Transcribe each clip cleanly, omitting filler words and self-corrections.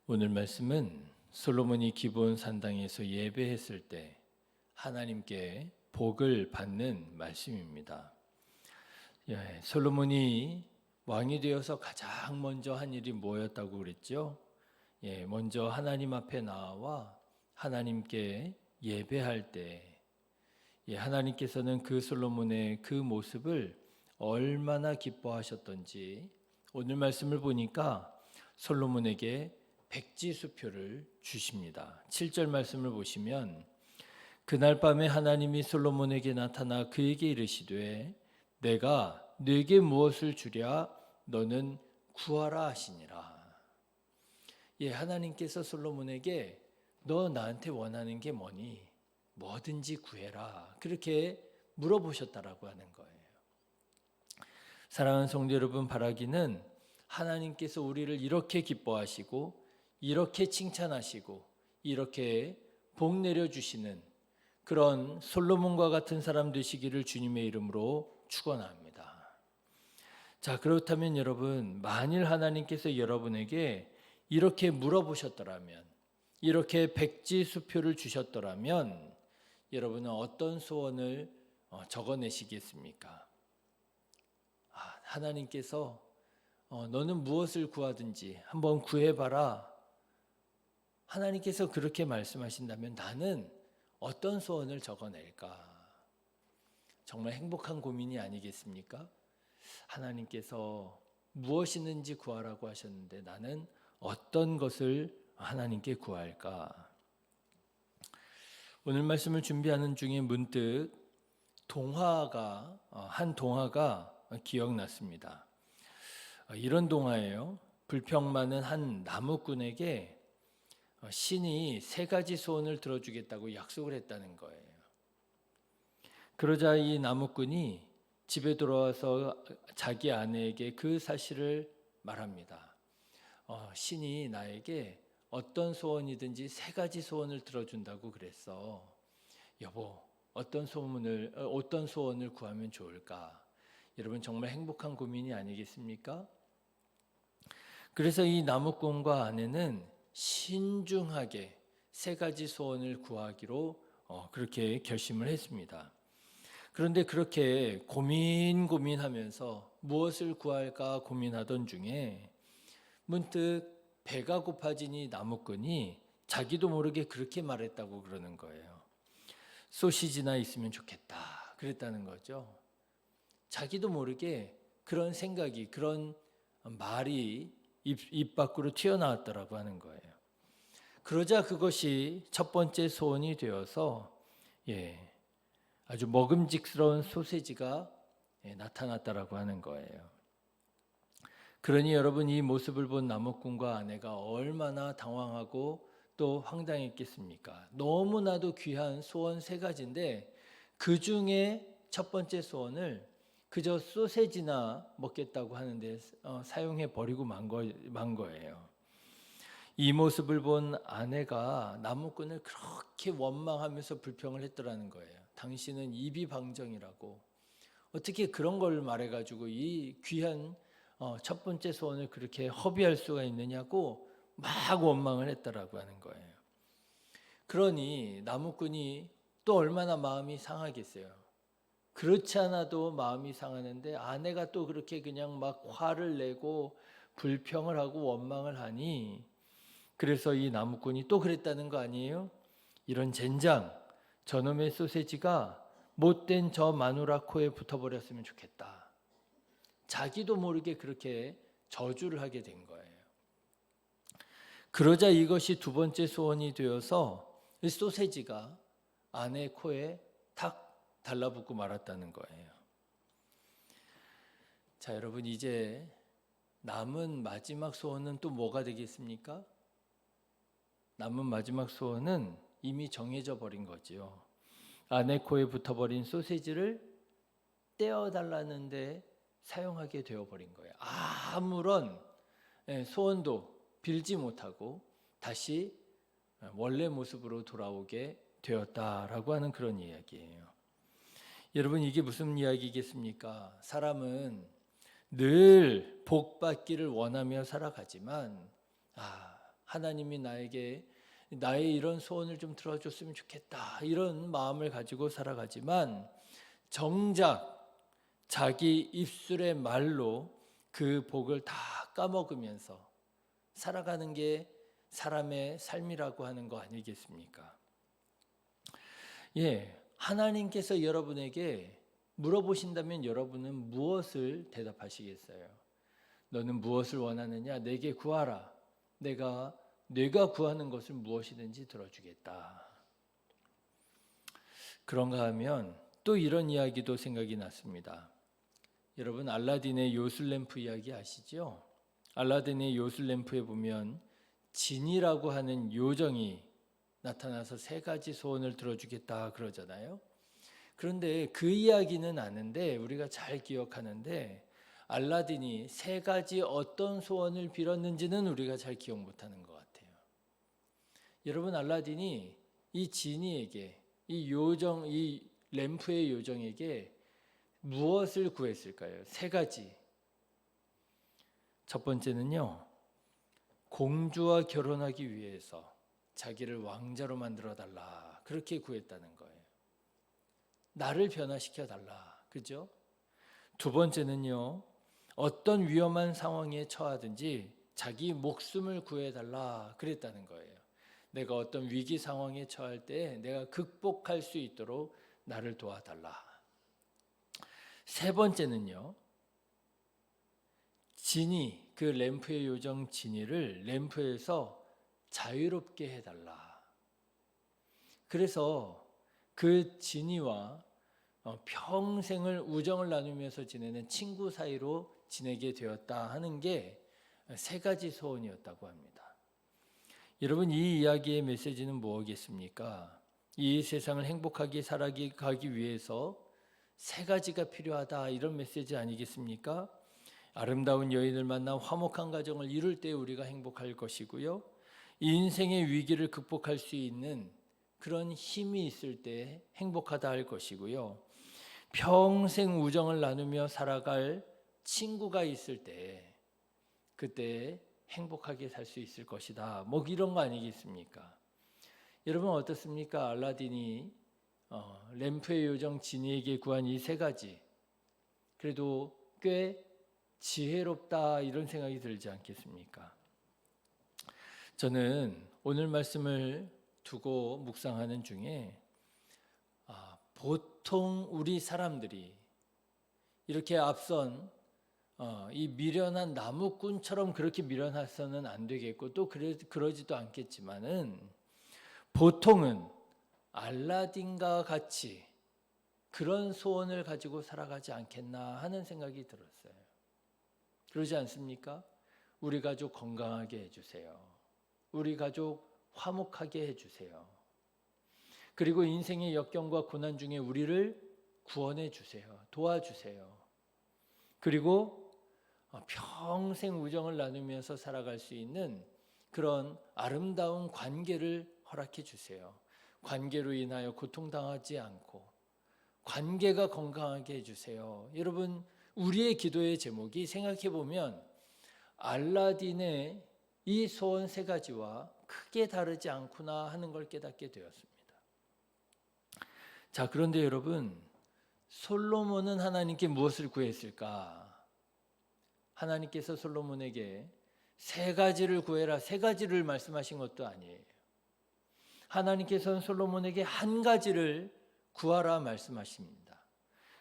오늘 말씀은 솔로몬이 기브온 산당에서 예배했을 때 하나님께 복을 받는 말씀입니다. 솔로몬이 왕이 되어서 가장 먼저 한 일이 뭐였다고 그랬죠? 먼저 하나님 앞에 나와 하나님께 예배할 때 하나님께서는 그 솔로몬의 그 모습을 얼마나 기뻐하셨던지 오늘 말씀을 보니까 솔로몬에게 백지수표를 주십니다. 7절 말씀을 보시면 그날 밤에 하나님이 솔로몬에게 나타나 그에게 이르시되 내가 네게 무엇을 주랴 너는 구하라 하시니라. 하나님께서 솔로몬에게 너 나한테 원하는 게 뭐니? 뭐든지 구해라. 그렇게 물어보셨다라고 하는 거예요. 사랑하는 성도 여러분, 바라기는 하나님께서 우리를 이렇게 기뻐하시고 이렇게 칭찬하시고 이렇게 복 내려주시는 그런 솔로몬과 같은 사람 되시기를 주님의 이름으로 축원합니다. 자, 그렇다면 여러분, 만일 하나님께서 여러분에게 이렇게 물어보셨더라면, 이렇게 백지수표를 주셨더라면 여러분은 어떤 소원을 적어내시겠습니까? 하나님께서 너는 무엇을 구하든지 한번 구해봐라. 하나님께서 그렇게 말씀하신다면 나는 어떤 소원을 적어낼까? 정말 행복한 고민이 아니겠습니까? 하나님께서 무엇이든지 구하라고 하셨는데 나는 어떤 것을 하나님께 구할까? 오늘 말씀을 준비하는 중에 문득 한 동화가 기억났습니다. 이런 동화예요. 불평 많은 한 나무꾼에게 신이 3가지 소원을 들어주겠다고 약속을 했다는 거예요. 그러자 이 나무꾼이 집에 돌아와서 자기 아내에게 그 사실을 말합니다. 신이 나에게 어떤 소원이든지 3가지 소원을 들어준다고 그랬어. 여보, 어떤 소원을 구하면 좋을까? 여러분 정말 행복한 고민이 아니겠습니까? 그래서 이 나무꾼과 아내는 신중하게 3가지 소원을 구하기로 그렇게 결심을 했습니다. 그런데 그렇게 고민하면서 무엇을 구할까 고민하던 중에 문득 배가 고파진 이 나무꾼이 자기도 모르게 그렇게 말했다고 그러는 거예요. 소시지나 있으면 좋겠다 그랬다는 거죠. 자기도 모르게 그런 생각이, 그런 말이 입 밖으로 튀어나왔더라고 하는 거예요. 그러자 그것이 첫 번째 소원이 되어서 아주 먹음직스러운 소세지가 나타났다라고 하는 거예요. 그러니 여러분 이 모습을 본 나무꾼과 아내가 얼마나 당황하고 또 황당했겠습니까? 너무나도 귀한 소원 3가지인데 그 중에 첫 번째 소원을 그저 소세지나 먹겠다고 하는데 사용해 버리고 만 거예요. 이 모습을 본 아내가 나무꾼을 그렇게 원망하면서 불평을 했더라는 거예요. 당신은 이비방정이라고 어떻게 그런 걸 말해가지고 이 귀한 첫 번째 소원을 그렇게 허비할 수가 있느냐고 막 원망을 했더라고 하는 거예요. 그러니 나무꾼이 또 얼마나 마음이 상하겠어요. 그렇지 않아도 마음이 상하는데 아내가 또 그렇게 그냥 막 화를 내고 불평을 하고 원망을 하니 그래서 이 나무꾼이 또 그랬다는 거 아니에요? 이런 젠장, 저놈의 소세지가 못된 저 마누라 코에 붙어버렸으면 좋겠다. 자기도 모르게 그렇게 저주를 하게 된 거예요. 그러자 이것이 2번째 소원이 되어서 이 소세지가 아내 코에 탁 달라붙고 말았다는 거예요. 자, 여러분 이제 남은 마지막 소원은 또 뭐가 되겠습니까? 남은 마지막 소원은 이미 정해져 버린 거지요. 아내 코에 붙어버린 소세지를 떼어달라는데 사용하게 되어버린 거예요. 아무런 소원도 빌지 못하고 다시 원래 모습으로 돌아오게 되었다라고 하는 그런 이야기예요. 여러분 이게 무슨 이야기겠습니까? 사람은 늘 복 받기를 원하며 살아가지만 하나님이 나의 이런 소원을 좀 들어줬으면 좋겠다, 이런 마음을 가지고 살아가지만 정작 자기 입술의 말로 그 복을 다 까먹으면서 살아가는 게 사람의 삶이라고 하는 거 아니겠습니까? 하나님께서 여러분에게 물어보신다면 여러분은 무엇을 대답하시겠어요? 너는 무엇을 원하느냐? 내게 구하라. 내가 구하는 것을 무엇이든지 들어주겠다. 그런가 하면 또 이런 이야기도 생각이 났습니다. 여러분, 알라딘의 요술램프 이야기 아시죠? 알라딘의 요술램프에 보면 진이라고 하는 요정이 나타나서 3가지 소원을 들어주겠다 그러잖아요. 그런데 그 이야기는 아는데, 우리가 잘 기억하는데 알라딘이 3가지 어떤 소원을 빌었는지는 우리가 잘 기억 못하는 것 같아요. 여러분, 알라딘이 이 지니에게, 이 램프의 요정에게 무엇을 구했을까요? 3가지. 첫 번째는요, 공주와 결혼하기 위해서 자기를 왕자로 만들어 달라, 그렇게 구했다는 거예요. 나를 변화시켜 달라, 그죠? 두 번째는요, 어떤 위험한 상황에 처하든지 자기 목숨을 구해달라 그랬다는 거예요. 내가 어떤 위기 상황에 처할 때 내가 극복할 수 있도록 나를 도와달라. 세 번째는요, 지니, 그 램프의 요정 지니를 램프에서 자유롭게 해달라. 그래서 그 지니와 평생을 우정을 나누면서 지내는 친구 사이로 지내게 되었다 하는 게 3가지 소원이었다고 합니다. 여러분, 이 이야기의 메시지는 뭐겠습니까? 이 세상을 행복하게 살아가기 위해서 3가지가 필요하다, 이런 메시지 아니겠습니까? 아름다운 여인을 만나 화목한 가정을 이룰 때 우리가 행복할 것이고요, 인생의 위기를 극복할 수 있는 그런 힘이 있을 때 행복하다 할 것이고요, 평생 우정을 나누며 살아갈 친구가 있을 때 그때 행복하게 살 수 있을 것이다, 뭐 이런 거 아니겠습니까? 여러분, 어떻습니까? 알라딘이 램프의 요정 지니에게 구한 이 3가지, 그래도 꽤 지혜롭다, 이런 생각이 들지 않겠습니까? 저는 오늘 말씀을 두고 묵상하는 중에 보통 우리 사람들이 이렇게 앞선 이 미련한 나무꾼처럼 그렇게 미련해서는 안 되겠고, 또 그러지도 않겠지만은 보통은 알라딘과 같이 그런 소원을 가지고 살아가지 않겠나 하는 생각이 들었어요. 그러지 않습니까? 우리 가족 건강하게 해주세요. 우리 가족 화목하게 해주세요. 그리고 인생의 역경과 고난 중에 우리를 구원해 주세요. 도와주세요. 그리고 평생 우정을 나누면서 살아갈 수 있는 그런 아름다운 관계를 허락해 주세요. 관계로 인하여 고통당하지 않고 관계가 건강하게 해주세요. 여러분, 우리의 기도의 제목이 생각해 보면 알라딘의 이 소원 3가지와 크게 다르지 않구나 하는 걸 깨닫게 되었습니다. 자, 그런데 여러분, 솔로몬은 하나님께 무엇을 구했을까? 하나님께서 솔로몬에게 3가지를 구해라, 3가지를 말씀하신 것도 아니에요. 하나님께서는 솔로몬에게 1가지를 구하라 말씀하십니다.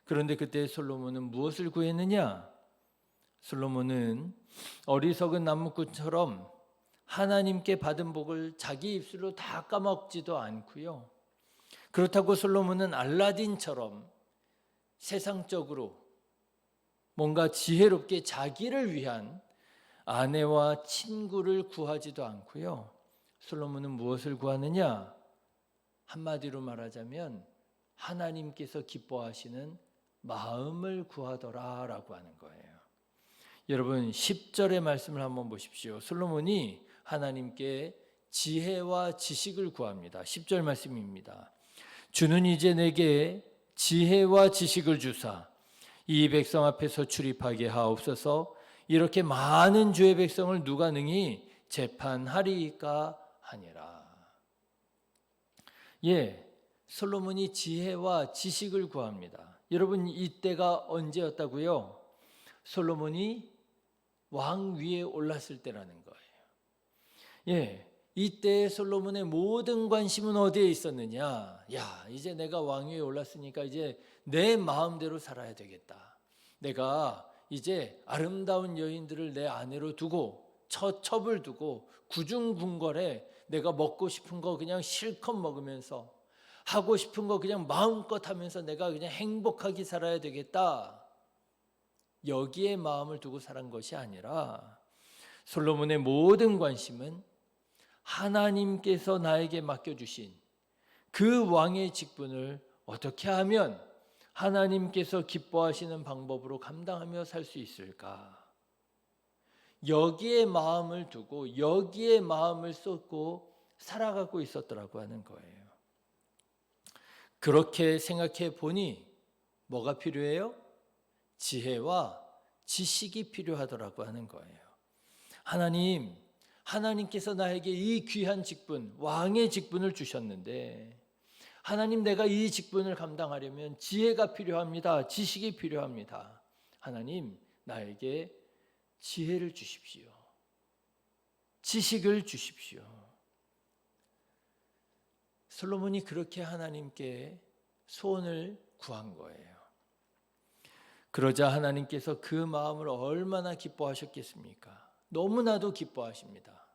그런데 그때 솔로몬은 무엇을 구했느냐? 솔로몬은 어리석은 나무꾼처럼 하나님께 받은 복을 자기 입술로 다 까먹지도 않고요, 그렇다고 솔로몬은 알라딘처럼 세상적으로 뭔가 지혜롭게 자기를 위한 아내와 친구를 구하지도 않고요, 솔로몬은 무엇을 구하느냐? 한마디로 말하자면 하나님께서 기뻐하시는 마음을 구하더라라고 하는 거예요. 여러분, 10절의 말씀을 한번 보십시오. 솔로몬이 하나님께 지혜와 지식을 구합니다. 10절 말씀입니다. 주는 이제 내게 지혜와 지식을 주사 이 백성 앞에서 출입하게 하옵소서. 이렇게 많은 주의 백성을 누가 능히 재판하리까 하니라. 솔로몬이 지혜와 지식을 구합니다. 여러분, 이때가 언제였다고요? 솔로몬이 왕 위에 올랐을 때라는 거예요. 이때 솔로몬의 모든 관심은 어디에 있었느냐? 이제 내가 왕 위에 올랐으니까 이제 내 마음대로 살아야 되겠다. 내가 이제 아름다운 여인들을 내 아내로 두고 첩을 두고 구중궁궐에 내가 먹고 싶은 거 그냥 실컷 먹으면서 하고 싶은 거 그냥 마음껏 하면서 내가 그냥 행복하게 살아야 되겠다. 여기에 마음을 두고 살은 것이 아니라 솔로몬의 모든 관심은 하나님께서 나에게 맡겨주신 그 왕의 직분을 어떻게 하면 하나님께서 기뻐하시는 방법으로 감당하며 살 수 있을까? 여기에 마음을 두고 여기에 마음을 쏟고 살아가고 있었더라고 하는 거예요. 그렇게 생각해 보니 뭐가 필요해요? 지혜와 지식이 필요하더라고 하는 거예요. 하나님께서 나에게 이 귀한 직분, 왕의 직분을 주셨는데 하나님, 내가 이 직분을 감당하려면 지혜가 필요합니다. 지식이 필요합니다. 하나님, 나에게 지혜를 주십시오. 지식을 주십시오. 솔로몬이 그렇게 하나님께 소원을 구한 거예요. 그러자 하나님께서 그 마음을 얼마나 기뻐하셨겠습니까? 너무나도 기뻐하십니다.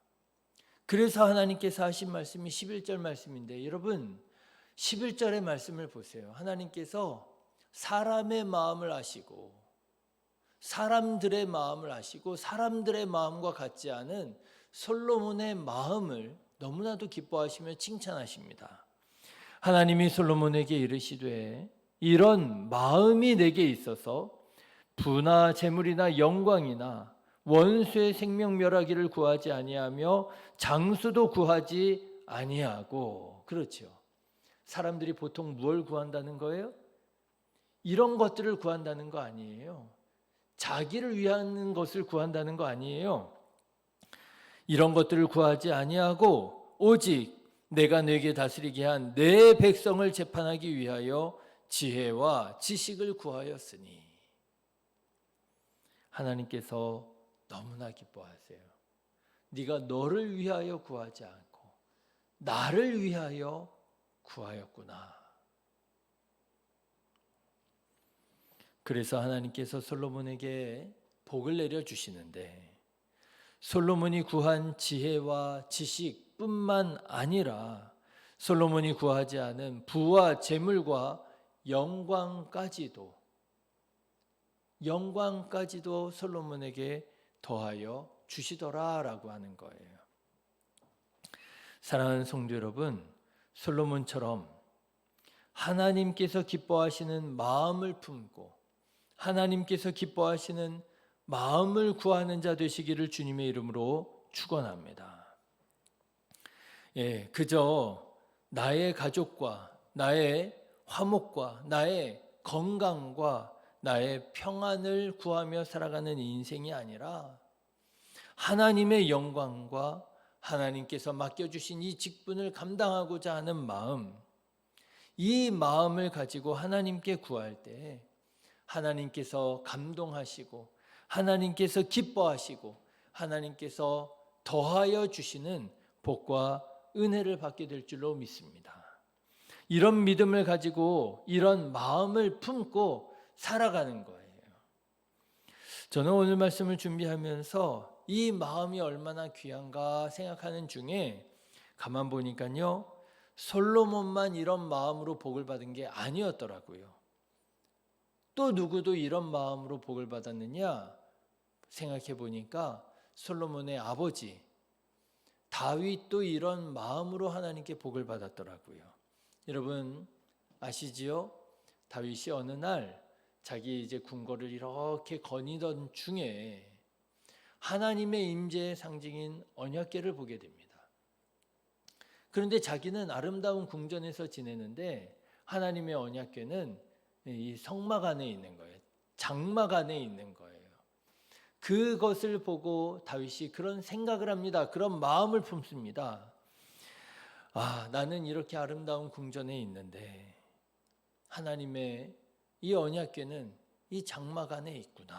그래서 하나님께서 하신 말씀이 11절 말씀인데, 여러분 11절의 말씀을 보세요. 하나님께서 사람의 마음을 아시고 사람들의 마음을 아시고 사람들의 마음과 같지 않은 솔로몬의 마음을 너무나도 기뻐하시며 칭찬하십니다. 하나님이 솔로몬에게 이르시되 이런 마음이 내게 있어서 부나 재물이나 영광이나 원수의 생명멸하기를 구하지 아니하며 장수도 구하지 아니하고. 그렇죠. 사람들이 보통 뭘 구한다는 거예요? 이런 것들을 구한다는 거 아니에요. 자기를 위한 것을 구한다는 거 아니에요. 이런 것들을 구하지 아니하고 오직 내가 내게 다스리게 한 내 백성을 재판하기 위하여 지혜와 지식을 구하였으니. 하나님께서 너무나 기뻐하세요. 네가 너를 위하여 구하지 않고 나를 위하여 구하였구나. 그래서 하나님께서 솔로몬에게 복을 내려주시는데, 솔로몬이 구한 지혜와 지식뿐만 아니라 솔로몬이 구하지 않은 부와 재물과 영광까지도 솔로몬에게 더하여 주시더라라고 하는 거예요. 사랑하는 성도 여러분, 솔로몬처럼 하나님께서 기뻐하시는 마음을 품고 하나님께서 기뻐하시는 마음을 구하는 자 되시기를 주님의 이름으로 축원합니다. 그저 나의 가족과 나의 화목과 나의 건강과 나의 평안을 구하며 살아가는 인생이 아니라 하나님의 영광과 하나님께서 맡겨주신 이 직분을 감당하고자 하는 마음, 이 마음을 가지고 하나님께 구할 때 하나님께서 감동하시고 하나님께서 기뻐하시고 하나님께서 더하여 주시는 복과 은혜를 받게 될 줄로 믿습니다. 이런 믿음을 가지고 이런 마음을 품고 살아가는 거예요. 저는 오늘 말씀을 준비하면서 이 마음이 얼마나 귀한가 생각하는 중에 가만 보니까요, 솔로몬만 이런 마음으로 복을 받은 게 아니었더라고요. 또 누구도 이런 마음으로 복을 받았느냐 생각해 보니까 솔로몬의 아버지 다윗도 이런 마음으로 하나님께 복을 받았더라고요. 여러분 아시지요? 다윗이 어느 날 자기 이제 궁궐을 이렇게 거니던 중에 하나님의 임재의 상징인 언약궤를 보게 됩니다. 그런데 자기는 아름다운 궁전에서 지내는데 하나님의 언약궤는 이 성막 안에 있는 거예요. 장막 안에 있는 거예요. 그것을 보고 다윗이 그런 생각을 합니다. 그런 마음을 품습니다. 나는 이렇게 아름다운 궁전에 있는데 하나님의 이 언약궤는 이 장막 안에 있구나.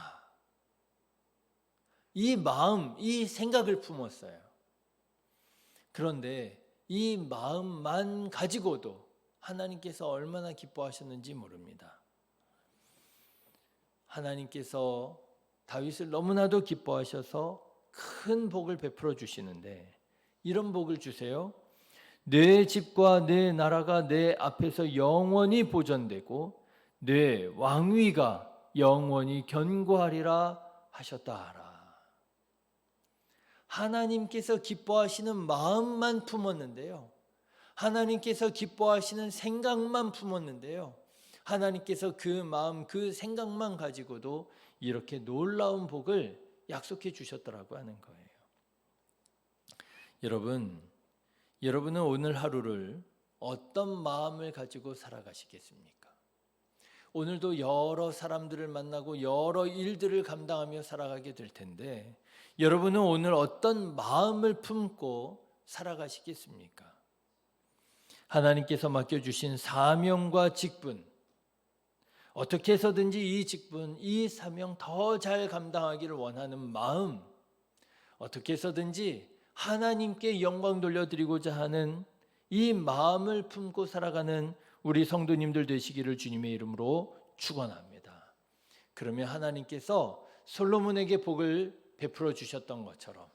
이 마음, 이 생각을 품었어요. 그런데 이 마음만 가지고도 하나님께서 얼마나 기뻐하셨는지 모릅니다. 하나님께서 다윗을 너무나도 기뻐하셔서 큰 복을 베풀어 주시는데 이런 복을 주세요. 내 집과 내 나라가 내 앞에서 영원히 보존되고 내 왕위가 영원히 견고하리라 하셨다 하라. 하나님께서 기뻐하시는 마음만 품었는데요. 하나님께서 기뻐하시는 생각만 품었는데요. 하나님께서 그 마음, 그 생각만 가지고도 이렇게 놀라운 복을 약속해 주셨더라고 하는 거예요. 여러분은 오늘 하루를 어떤 마음을 가지고 살아가시겠습니까? 오늘도 여러 사람들을 만나고 여러 일들을 감당하며 살아가게 될 텐데 여러분은 오늘 어떤 마음을 품고 살아가시겠습니까? 하나님께서 맡겨주신 사명과 직분, 어떻게 해서든지 이 직분, 이 사명 더 잘 감당하기를 원하는 마음, 어떻게 해서든지 하나님께 영광 돌려드리고자 하는 이 마음을 품고 살아가는 우리 성도님들 되시기를 주님의 이름으로 축원합니다. 그러면 하나님께서 솔로몬에게 복을 베풀어 주셨던 것처럼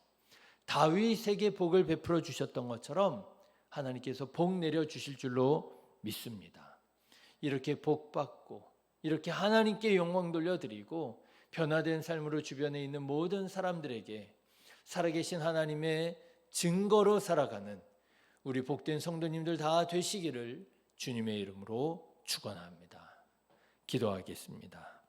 다윗에게 복을 베풀어 주셨던 것처럼 하나님께서 복 내려 주실 줄로 믿습니다. 이렇게 복 받고 이렇게 하나님께 영광 돌려드리고 변화된 삶으로 주변에 있는 모든 사람들에게 살아계신 하나님의 증거로 살아가는 우리 복된 성도님들 다 되시기를 주님의 이름으로 축원합니다. 기도하겠습니다.